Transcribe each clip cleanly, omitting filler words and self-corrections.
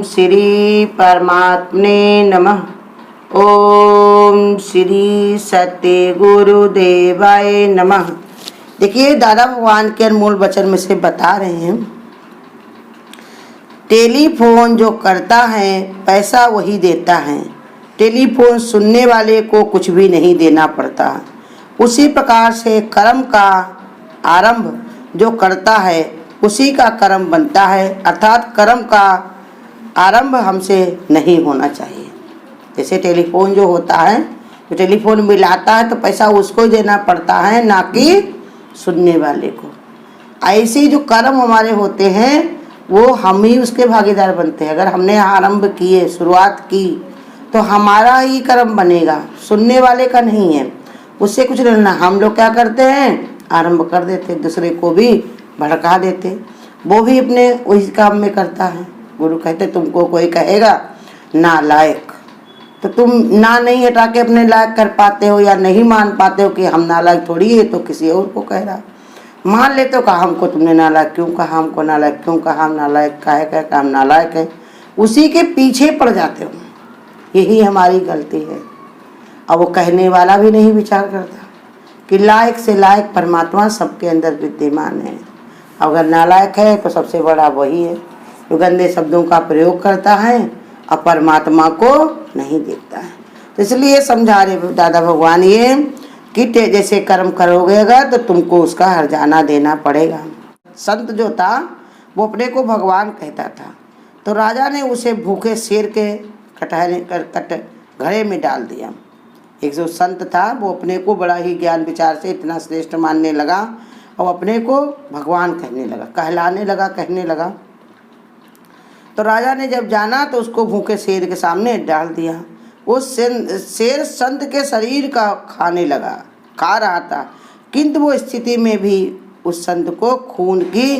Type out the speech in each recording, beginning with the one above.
श्री परमात्मने नमः। ओम श्री सत्य गुरुदेवाय नमः। देखिए, दादा भगवान के अनमोल वचन में से बता रहे हैं, टेलीफोन जो करता है पैसा वही देता है। टेलीफोन सुनने वाले को कुछ भी नहीं देना पड़ता। उसी प्रकार से कर्म का आरंभ जो करता है उसी का कर्म बनता है, अर्थात कर्म का आरंभ हमसे नहीं होना चाहिए। जैसे टेलीफोन जो होता है, तो टेलीफोन मिलाता है तो पैसा उसको ही देना पड़ता है, ना कि सुनने वाले को। ऐसे जो कर्म हमारे होते हैं वो हम ही उसके भागीदार बनते हैं। अगर हमने आरंभ किए, शुरुआत की, तो हमारा ही कर्म बनेगा, सुनने वाले का नहीं है। उससे कुछ लेना। हम लोग क्या करते हैं, आरंभ कर देते, दूसरे को भी भड़का देते, वो भी अपने वही काम में करता है। गुरु कहते तुमको कोई कहेगा नालायक, तो तुम ना नहीं हटा के अपने लायक कर पाते हो या नहीं मान पाते हो कि हम नालायक थोड़ी है, तो किसी और को कह रहा। मान लेते हो, कहा हमको तुमने नालायक क्यों कहा, हमको नालायक क्यों कहा, हम नालायक काहे कहा, हम नालायक है, उसी के पीछे पड़ जाते हो। यही हमारी गलती है। अब वो कहने वाला भी नहीं विचार करता कि लायक से लायक परमात्मा सबके अंदर विद्यमान है। अगर नालायक है तो सबसे बड़ा वही है जो गंदे शब्दों का प्रयोग करता है और परमात्मा को नहीं देखता है। तो इसलिए समझा रहे दादा भगवान ये कि जैसे कर्म करोगे अगर तो तुमको उसका हर्जाना देना पड़ेगा। संत जो था वो अपने को भगवान कहता था, तो राजा ने उसे भूखे शेर के घड़े में डाल दिया। एक जो संत था वो अपने को बड़ा ही ज्ञान विचार से इतना श्रेष्ठ मानने लगा और अपने को भगवान कहने लगा, कहलाने लगा, कहने लगा। तो राजा ने जब जाना तो उसको भूखे शेर के सामने डाल दिया। वो शेर संत के शरीर का खाने लगा, खा रहा था, किंतु वो स्थिति में भी उस संत को खून की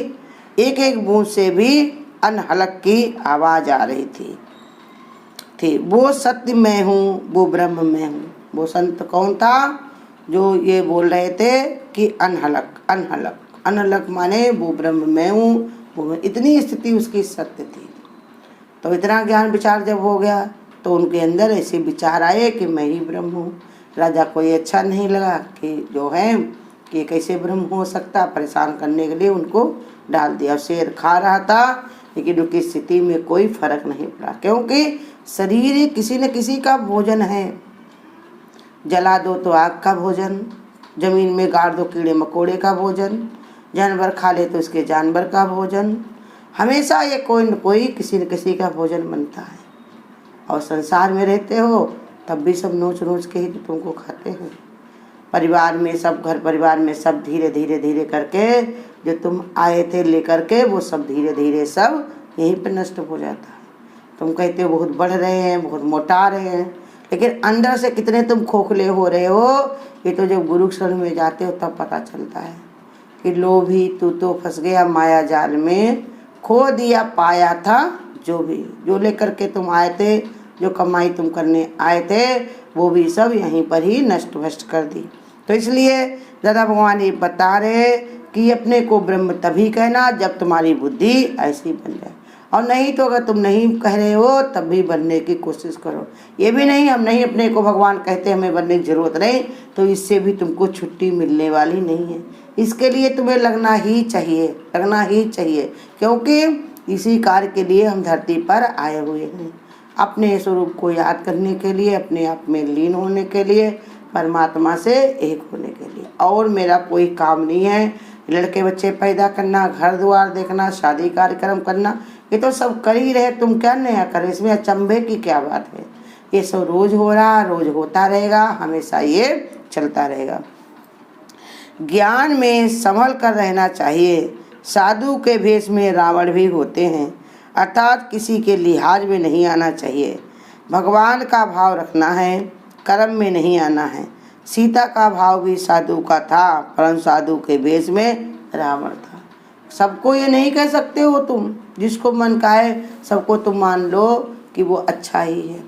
एक एक बूंद से भी अनहलक की आवाज़ आ रही थी। वो सत्य मैं हूँ, वो ब्रह्म मैं हूँ। वो संत कौन था जो ये बोल रहे थे कि अनहलक अनहलक अनहलक माने वो ब्रह्म मैं हूँ, वो इतनी स्थिति उसकी सत्य थी। तो इतना ज्ञान विचार जब हो गया तो उनके अंदर ऐसे विचार आए कि मैं ही ब्रह्म हूँ। राजा को ये अच्छा नहीं लगा कि जो है कि कैसे ब्रह्म हो सकता, परेशान करने के लिए उनको डाल दिया। शेर खा रहा था लेकिन उनकी स्थिति में कोई फर्क नहीं पड़ा, क्योंकि शरीर किसी न किसी का भोजन है। जला दो तो आग का भोजन, जमीन में गाड़ दो कीड़े मकोड़े का भोजन, जानवर खा ले तो उसके जानवर का भोजन। हमेशा ये कोई न कोई किसी न किसी का भोजन बनता है। और संसार में रहते हो तब भी सब नोच नोच के ही तुमको खाते हैं। परिवार में सब, घर परिवार में सब धीरे धीरे धीरे करके जो तुम आए थे लेकर के, वो सब धीरे धीरे सब यहीं पर नष्ट हो जाता है। तुम कहते हो बहुत बढ़ रहे हैं, बहुत मोटा रहे हैं, लेकिन अंदर से कितने तुम खोखले हो रहे हो, ये तो जब गुरु शरण में जाते हो तब पता चलता है कि लोभी तू तो फंस गया माया जाल में, खो दिया पाया था जो लेकर के तुम आए थे, जो कमाई तुम करने आए थे, वो भी सब यहीं पर ही नष्ट भ्रष्ट कर दी। तो इसलिए दादा भगवान ये बता रहे कि अपने को ब्रह्म तभी कहना जब तुम्हारी बुद्धि ऐसी बन जाए, और नहीं तो अगर तुम नहीं कह रहे हो तब भी बनने की कोशिश करो। ये भी नहीं हम नहीं अपने को भगवान कहते हमें बनने की जरूरत नहीं, तो इससे भी तुमको छुट्टी मिलने वाली नहीं है। इसके लिए तुम्हें लगना ही चाहिए, लगना ही चाहिए, क्योंकि इसी कार्य के लिए हम धरती पर आए हुए हैं, अपने स्वरूप को याद करने के लिए, अपने आप में लीन होने के लिए, परमात्मा से एक होने के लिए। और मेरा कोई काम नहीं है लड़के बच्चे पैदा करना, घर द्वार देखना, शादी कार्यक्रम करना, ये तो सब कर ही रहे, तुम क्या नया करें, इसमें अचंभे की क्या बात है। ये सब रोज हो रहा, रोज होता रहेगा, हमेशा ये चलता रहेगा। ज्ञान में संभल कर रहना चाहिए। साधु के भेष में रावण भी होते हैं, अर्थात किसी के लिहाज में नहीं आना चाहिए। भगवान का भाव रखना है, कर्म में नहीं आना है। सीता का भाव भी साधु का था, परंतु साधु के भेष में रावण था। सबको ये नहीं कह सकते हो तुम, जिसको मन का है सबको तुम मान लो कि वो अच्छा ही है।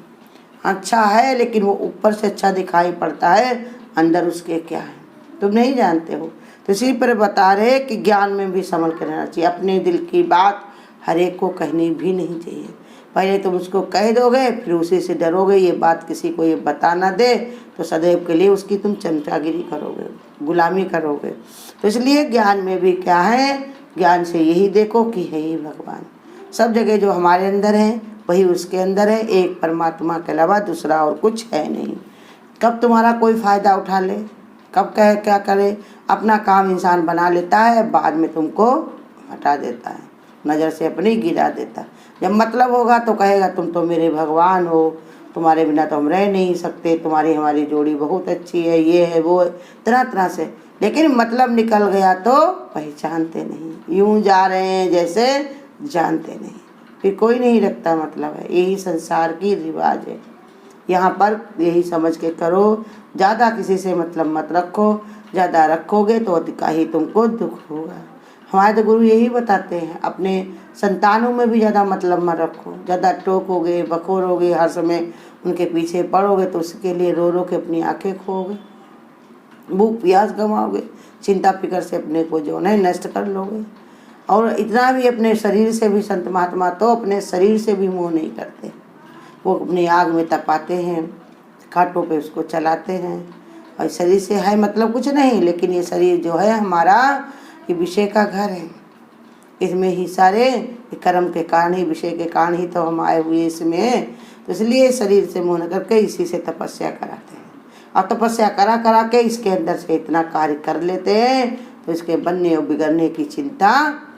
अच्छा है लेकिन वो ऊपर से अच्छा दिखाई पड़ता है, अंदर उसके क्या है तुम नहीं जानते हो। तो इसी पर बता रहे कि ज्ञान में भी संभल कर रहना चाहिए। अपने दिल की बात हर एक को कहनी भी नहीं चाहिए। पहले तुम उसको कह दोगे, फिर उसी से डरोगे, ये बात किसी को ये बता ना दे, तो सदैव के लिए उसकी तुम चमचागिरी करोगे, गुलामी करोगे। तो इसलिए ज्ञान में भी क्या है, ज्ञान से यही देखो कि है ही भगवान। सब जगह जो हमारे अंदर है वही उसके अंदर है, एक परमात्मा के अलावा दूसरा और कुछ है नहीं। कब तुम्हारा कोई फ़ायदा उठा ले, कब कहे क्या करे, अपना काम इंसान बना लेता है, बाद में तुमको हटा देता है, नज़र से अपनी गिरा देता है। जब मतलब होगा तो कहेगा तुम तो मेरे भगवान हो, तुम्हारे बिना तो हम रह नहीं सकते, तुम्हारी हमारी जोड़ी बहुत अच्छी है, ये है वो है, तरह तरह से। लेकिन मतलब निकल गया तो पहचानते नहीं, यूं जा रहे हैं जैसे जानते नहीं, फिर कोई नहीं रखता मतलब है। यही संसार की रिवाज है। यहाँ पर यही समझ के करो, ज़्यादा किसी से मतलब मत रखो, ज़्यादा रखोगे तो अति का ही तुमको दुख होगा। हमारे तो गुरु यही बताते हैं, अपने संतानों में भी ज़्यादा मतलब मत रखो। ज़्यादा टोकोगे, बकोरोगे, हर समय उनके पीछे पड़ोगे तो उसके लिए रो रो के अपनी आंखें खोओगे, भूख प्यास गंवाओगे, चिंता फिक्र से अपने को जो है नष्ट कर लोगे। और इतना भी अपने शरीर से भी, संत महात्मा तो अपने शरीर से भी मोह नहीं करते, वो अपनी आग में तपाते हैं, कांटों पे उसको चलाते हैं। और शरीर से है मतलब कुछ नहीं, लेकिन ये शरीर जो है हमारा, ये विषय का घर है, इसमें ही सारे कर्म के कारण ही, विषय के कारण ही तो हम आए हुए इसमें। तो इसलिए शरीर से मोह न करके इसी से तपस्या कराते हैं, और तपस्या करा करा के इसके अंदर से इतना कार्य कर लेते हैं तो इसके बनने और बिगड़ने की चिंता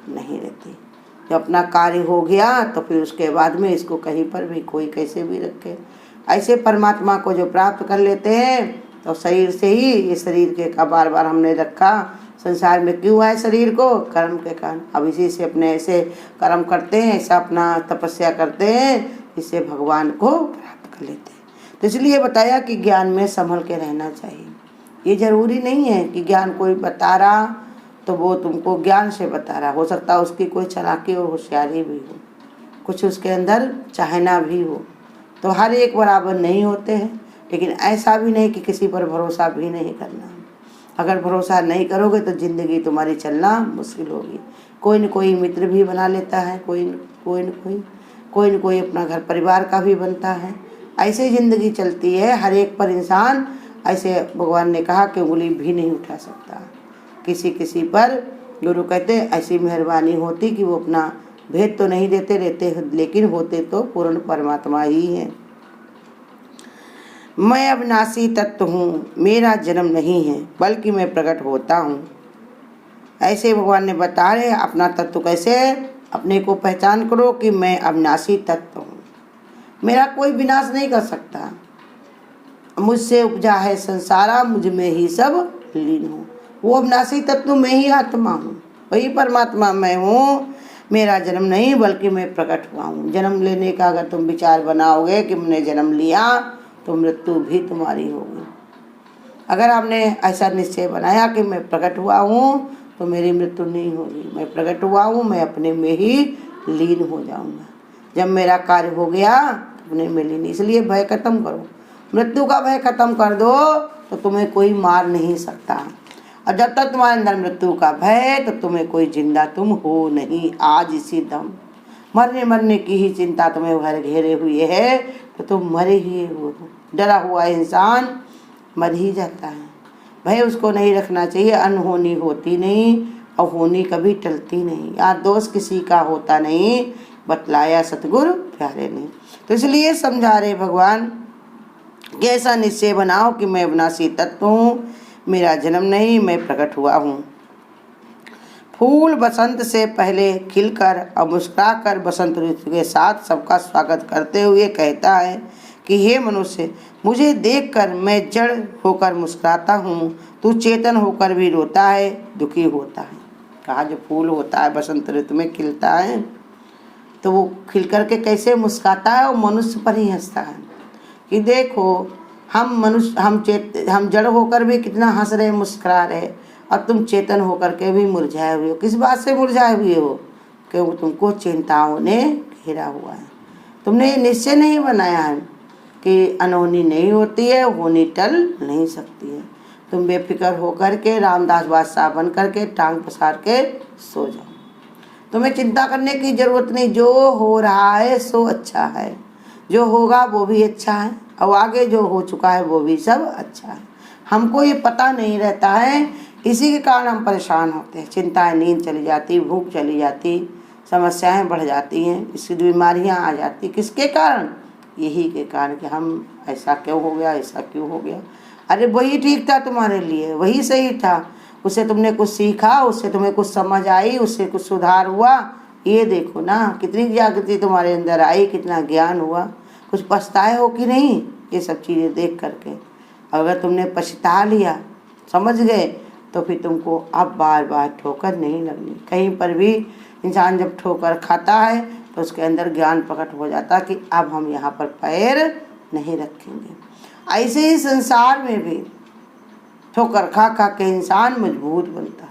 नहीं रहती। जब अपना कार्य हो गया तो फिर उसके बाद में इसको कहीं पर भी कोई कैसे भी रखे। ऐसे परमात्मा को जो प्राप्त कर लेते हैं तो शरीर से ही, ये शरीर के का बार बार हमने रखा, संसार में क्यों आए शरीर को, कर्म के कारण। अब इसी से अपने ऐसे कर्म करते हैं, ऐसा अपना तपस्या करते हैं, इससे भगवान को प्राप्त कर लेते हैं। तो इसलिए बताया कि ज्ञान में संभल के रहना चाहिए। ये जरूरी नहीं है कि ज्ञान कोई बता रहा तो वो तुमको ज्ञान से बता रहा, हो सकता है उसकी कोई चालाकी और होशियारी भी हो, कुछ उसके अंदर चाहना भी हो। तो हर एक बराबर नहीं होते हैं, लेकिन ऐसा भी नहीं कि किसी पर भरोसा भी नहीं करना। अगर भरोसा नहीं करोगे तो ज़िंदगी तुम्हारी चलना मुश्किल होगी। कोई न कोई मित्र भी बना लेता है, कोई न कोई अपना घर परिवार का भी बनता है। ऐसे ज़िंदगी चलती है, हर एक पर इंसान ऐसे, भगवान ने कहा कि उंगली भी नहीं उठा सकता किसी किसी पर। गुरु कहते ऐसी मेहरबानी होती कि वो अपना भेद तो नहीं देते रहते, लेकिन होते तो पूर्ण परमात्मा ही हैं। मैं अविनाशी तत्व हूँ, मेरा जन्म नहीं है बल्कि मैं प्रकट होता हूँ। ऐसे भगवान ने बता रहे अपना तत्व कैसे, अपने को पहचान करो कि मैं अविनाशी तत्व हूँ, मेरा कोई विनाश नहीं कर सकता। मुझसे उपजा है संसारा, मुझ में ही सब लीन हूँ। वो अविनाशी तत्व में ही आत्मा हूँ, वही परमात्मा मैं हूँ। मेरा जन्म नहीं बल्कि मैं प्रकट हुआ हूँ। जन्म लेने का अगर तुम विचार बनाओगे कि मैंने जन्म लिया तो मृत्यु भी तुम्हारी होगी। अगर आपने ऐसा निश्चय बनाया कि मैं प्रकट हुआ हूँ तो मेरी मृत्यु नहीं होगी, मैं प्रकट हुआ हूँ, मैं अपने में ही लीन हो जाऊँगा। जब मेरा कार्य हो गया अपने में लीन। इसलिए भय खत्म करो, मृत्यु का भय खत्म कर दो तो तुम्हें कोई मार नहीं सकता। और जब तक तुम्हारे अंदर मृत्यु का भय है तो तुम्हें कोई जिंदा तुम हो नहीं। आज इसी दम मरने की ही चिंता तुम्हें घर घेरे हुए है तो तुम मरे ही हो। डरा हुआ इंसान मर ही जाता है। भय उसको नहीं रखना चाहिए। अनहोनी होती नहीं और होनी कभी टलती नहीं। यार दोष किसी का होता नहीं, बतलाया सतगुरु प्यारे ने। तो इसलिए समझा रहे भगवान कि ऐसा निश्चय बनाओ कि मैं अविनाशी तत्व हूँ, मेरा जन्म नहीं, मैं प्रकट हुआ हूँ। फूल बसंत से पहले खिलकर और मुस्कुराकर बसंत ऋतु के साथ सबका स्वागत करते हुए कहता है कि हे मनुष्य, मुझे देखकर मैं जड़ होकर मुस्कुराता हूँ, तू चेतन होकर भी रोता है, दुखी होता है। कहा जो फूल होता है बसंत ऋतु में खिलता है तो वो खिल करके कैसे मुस्कुराता है और मनुष्य पर ही हंसता है कि देखो हम जड़ होकर भी कितना हंस रहे मुस्कुरा रहे और तुम चेतन होकर के भी मुरझाए हुए हो। किस बात से मुरझाए हुए हो? क्योंकि तुमको चिंताओं ने घेरा हुआ है। तुमने ये निश्चय नहीं बनाया है कि अनहोनी नहीं होती है, होनी टल नहीं सकती है। तुम बेफिक्र होकर के रामदास बादशाह बन करके टांग पसार के सो जाओ। तुम्हें चिंता करने की जरूरत नहीं, जो हो रहा है सो अच्छा है, जो होगा वो भी अच्छा है, और आगे जो हो चुका है वो भी सब अच्छा है। हमको ये पता नहीं रहता है, इसी के कारण हम परेशान होते हैं। चिंताएं, नींद चली जाती, भूख चली जाती, समस्याएं बढ़ जाती हैं, इसकी बीमारियां आ जाती। किसके कारण? यही के कारण कि हम ऐसा क्यों हो गया, ऐसा क्यों हो गया। अरे वही ठीक था तुम्हारे लिए, वही सही था, उससे तुमने कुछ सीखा, उससे तुम्हें कुछ समझ आई, उससे कुछ सुधार हुआ। ये देखो ना कितनी जागृति तुम्हारे अंदर आई, कितना ज्ञान हुआ। कुछ पछताए हो कि नहीं ये सब चीज़ें देख करके? अगर तुमने पछता लिया, समझ गए, तो फिर तुमको अब बार बार ठोकर नहीं लगनी। कहीं पर भी इंसान जब ठोकर खाता है तो उसके अंदर ज्ञान प्रकट हो जाता कि अब हम यहाँ पर पैर नहीं रखेंगे। ऐसे ही संसार में भी ठोकर खा खा के इंसान मजबूत बनता है।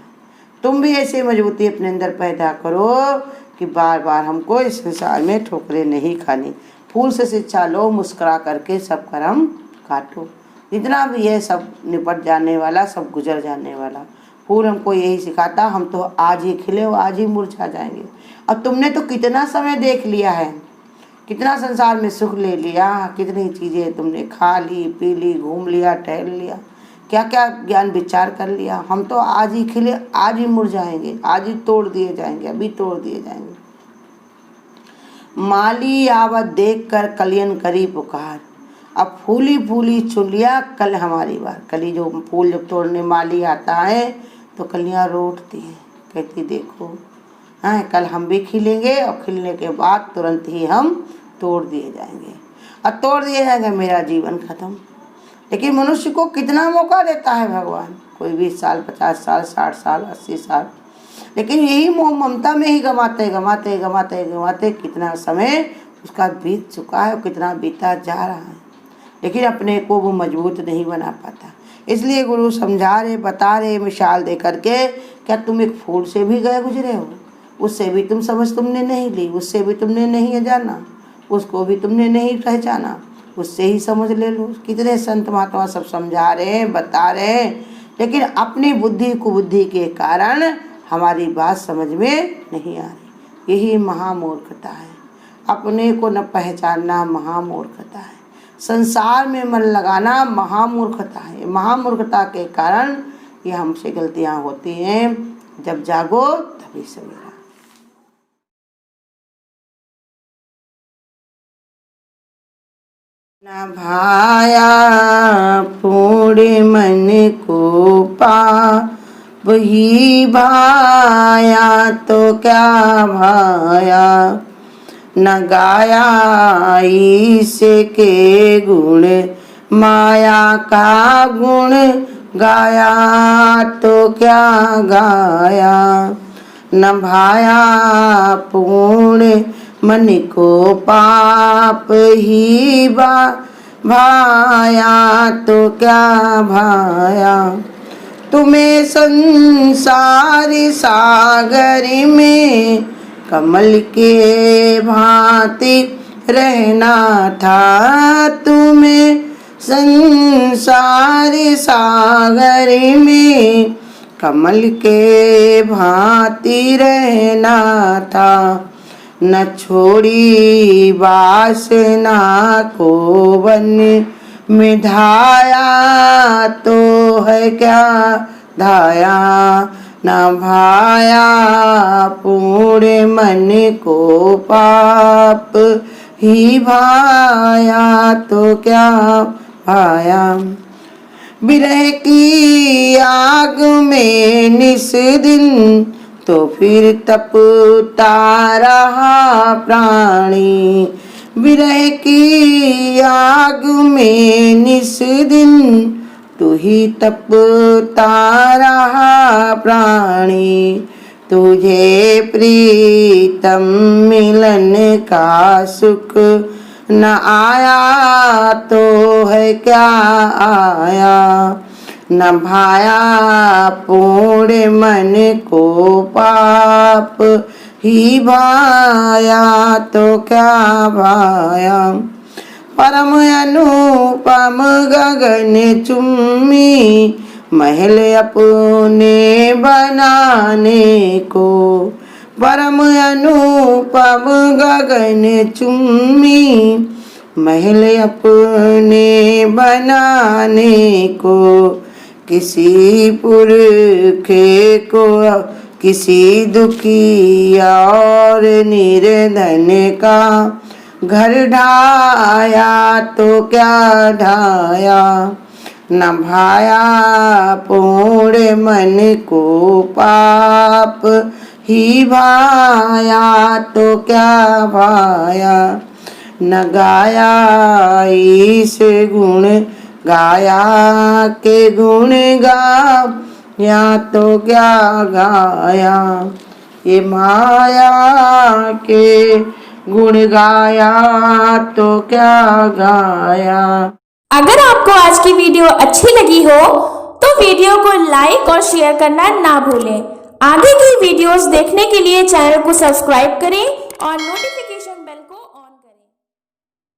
तुम भी ऐसे मजबूती अपने अंदर पैदा करो कि बार बार हमको इस संसार में ठोकरें नहीं खानी। फूल से शिक्षा लो, मुस्कुरा करके सब कर्म काटो। जितना भी है सब निपट जाने वाला, सब गुजर जाने वाला। फूल हमको यही सिखाता, हम तो आज ही खिले और आज ही मुरझा जाएंगे। अब तुमने तो कितना समय देख लिया है, कितना संसार में सुख ले लिया, कितनी चीज़ें तुमने खा ली, पी ली, घूम लिया, टहल लिया, क्या क्या ज्ञान विचार कर लिया। हम तो आज ही खिले, आज ही मुरझाएंगे, आज ही तोड़ दिए जाएंगे, अभी तोड़ दिए जाएंगे। माली आवत देख कर कलियन करी पुकार, अब फूली फूली चुन लिया कल हमारी बार। कली जो फूल जब तोड़ने माली आता है तो कलियाँ रोटती हैं, कहती देखो हाँ कल हम भी खिलेंगे, और खिलने के बाद तुरंत ही हम तोड़ दिए जाएंगे, और तोड़ दिए जाएंगे, मेरा जीवन खत्म। लेकिन मनुष्य को कितना मौका देता है भगवान? कोई 20 साल, 50 साल, 60 साल, 80 साल, लेकिन यही मोह ममता में ही गमाते गमाते गमाते गमाते कितना समय उसका बीत चुका है और कितना बीता जा रहा है। लेकिन अपने को वो मजबूत नहीं बना पाता। इसलिए गुरु समझा रहे, बता रहे, मिसाल दे करके, क्या तुम एक फूल से भी गए गुजरे हो? उससे भी तुम समझ तुमने नहीं ली, उससे भी तुमने नहीं जाना, उसको भी तुमने नहीं पहचाना, उससे ही समझ ले लो। कितने संत महात्मा सब समझा रहे हैं, बता रहे हैं, लेकिन अपनी बुद्धि कुबुद्धि के कारण हमारी बात समझ में नहीं आ रही। यही महामूर्खता है, अपने को न पहचानना महामूर्खता है, संसार में मन लगाना महामूर्खता है। महामूर्खता के कारण ये हमसे गलतियां होती हैं। जब जागो तभी सवेरा। न भाया पूर्ण मन को पा, वही भाया तो क्या भाया। न गाया ईश के गुण, माया का गुण गाया तो क्या गाया। न भाया पूर्ण मन को पाप, ही भाया तो क्या भाया। तुम्हें संसार सागर में कमल के भांति रहना था। तुम्हें संसार सागर में कमल के भांति रहना था। न छोड़ी वासना को वन में धाया तो है क्या धाया। न भाया पूर्ण मन को पाप, ही भाया तो क्या भाया। विरह की आग में निस दिन तो फिर तपता रहा प्राणी। विरह की आग में निस दिन तू ही तपता रहा प्राणी। तुझे प्रीतम मिलन का सुख न आया तो है क्या आया। न भाया पूर्ण मन को पाप, ही भाया तो क्या भाया। परम अनुपम गगन चुम्मी, महल अपने बनाने को। परम अनुपम गगन चुम्मी महल अपने बनाने को किसी पुरखे को किसी दुखी और निर्धन का घर ढाया तो क्या ढाया न भाया पूर्ण मन को पाप ही भाया तो क्या भाया न गाया ईश गुण गाया के गुण गा या तो क्या गाया ये माया के गुण गाया तो क्या गाया। अगर आपको आज की वीडियो अच्छी लगी हो तो वीडियो को लाइक और शेयर करना ना भूलें। आगे की वीडियोस देखने के लिए चैनल को सब्सक्राइब करें और नोटिफिकेशन बेल